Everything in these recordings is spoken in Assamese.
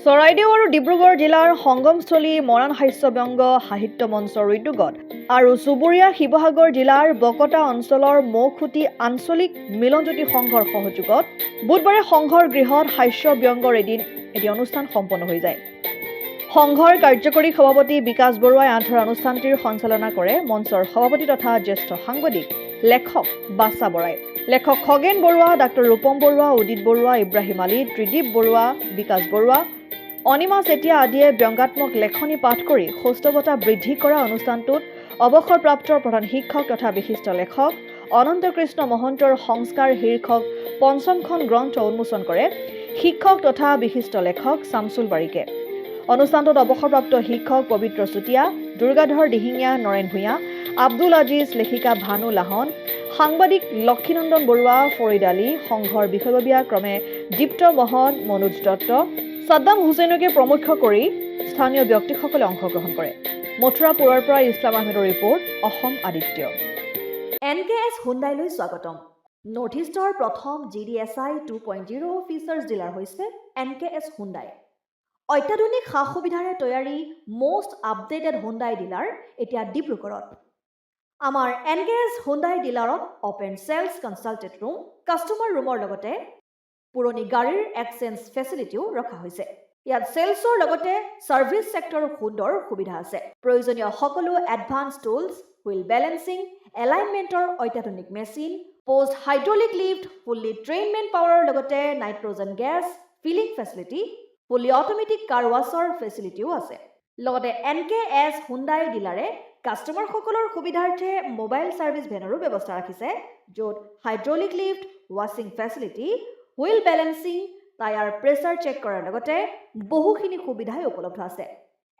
চৰাইদেউ আৰু ডিব্ৰুগড় জিলাৰ সংগমস্থলী মৰাণ হাস্যব্যংগ সাহিত্য মঞ্চৰ উদ্যোগত আৰু চুবুৰীয়া শিৱসাগৰ জিলাৰ বকতা অঞ্চলৰ মৌখুটি আঞ্চলিক মিলনজ্যোতি সংঘৰ সহযোগত বুধবাৰে সংঘৰ গৃহত হাস্যব্যংগৰ এটি অনুষ্ঠান সম্পন্ন হৈ যায়। সংঘৰ কাৰ্যকৰী সভাপতি বিকাশ বৰুৱাই আঁঠৰ অনুষ্ঠানটিৰ সঞ্চালনা কৰে মঞ্চৰ সভাপতি তথা জ্যেষ্ঠ সাংবাদিক লেখক বাছা বৰাই। লেখক খগেন বৰুৱা, ডাক্তৰ ৰূপম বৰুৱা, উদিত বৰুৱা, ইব্ৰাহিম আলী, ত্ৰিদীপ বৰুৱা, বিকাশ বৰুৱা, অনিমা চেতিয়া আদিয়ে ব্যংগাত্মক লেখনি পাঠ কৰি সৌষ্ঠৱতা বৃদ্ধি কৰা অনুষ্ঠানটোত অৱসৰপ্ৰাপ্ত প্ৰধান শিক্ষক তথা বিশিষ্ট লেখক অনন্ত কৃষ্ণ মহন্তৰ সংস্কাৰ শীৰ্ষক পঞ্চমখন গ্ৰন্থ উন্মোচন কৰে শিক্ষক তথা বিশিষ্ট লেখক শামছুল বাৰিকে। অনুষ্ঠানটোত অৱসৰপ্ৰাপ্ত শিক্ষক পবিত্ৰ চুতীয়া, দুৰ্গাধৰ দিহিঙীয়া, নৰেন ভূঞা, আব্দুল আজিজ, লেখিকা ভানু লাহন, সাংবাদিক লক্ষীনন্দন বৰুৱা, ফৰিদ আলী, সংঘৰ বিষয়ববীয়া ক্ৰমে দীপ্ত মহন, মনোজ দত্ত, সাদ্দাম হুছেইনকে প্ৰমুখ কৰি স্থানীয় ব্যক্তিসকলে অংশগ্ৰহণ কৰে। মথুৰাপুৰৰ পৰা ইছলাম আহমেদৰ ৰিপৰ্ট, অসম আদিত্য। NKS হুণ্ডাইলৈ স্বাগতম। নৰ্থ ইষ্টৰ প্ৰথম GDSI 2.0 ফিচাৰ্ছ ডিলাৰ হৈছে NKS হুণ্ডাই। অত্যাধুনিক সা সুবিধাৰে তৈয়াৰী মষ্ট আপডেটেড হুণ্ডাই ডিলাৰ এতিয়া ডিব্ৰুগড়ত। আমাৰ NKS হুণ্ডাই ডিলাৰত open sales consulted room, customer ৰুমৰ লগতে পুৰণি গাড়ীৰ এক্সচেঞ্জ ফেচিলিটিও ৰখা হৈছে। ইয়াত চেলছৰ লগতে ছাৰ্ভিচ ছেক্টৰৰ সুন্দৰ সুবিধা আছে। প্ৰয়োজনীয় সকলো এডভান্স টুলছ, হুইল বেলেন্সিং, এলাইনমেণ্টৰ অত্যাধুনিক machine, post hydraulic lift, fully ট্ৰেইনমেণ্ট পাৱাৰৰ লগতে nitrogen gas filling facility, fully automatic car ৱাছৰ ফেচিলিটিও আছে। লগতে NKS হুণ্ডাই ডিলাৰে কাষ্টমাৰসকলৰ সুবিধাৰ্থে মোবাইল ছাৰ্ভিচ ভেনৰো ব্যৱস্থা ৰাখিছে, য'ত হাইড্ৰলিক লিফ্ট, ৱাশ্বিং facility, wheel balancing, tyre pressure check কৰাৰ লগতে বহুখিনি সুবিধাই উপলব্ধ আছে।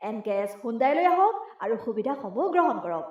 NKS হুণ্ডাইলৈ আহক আৰু সুবিধাসমূহ গ্ৰহণ কৰক।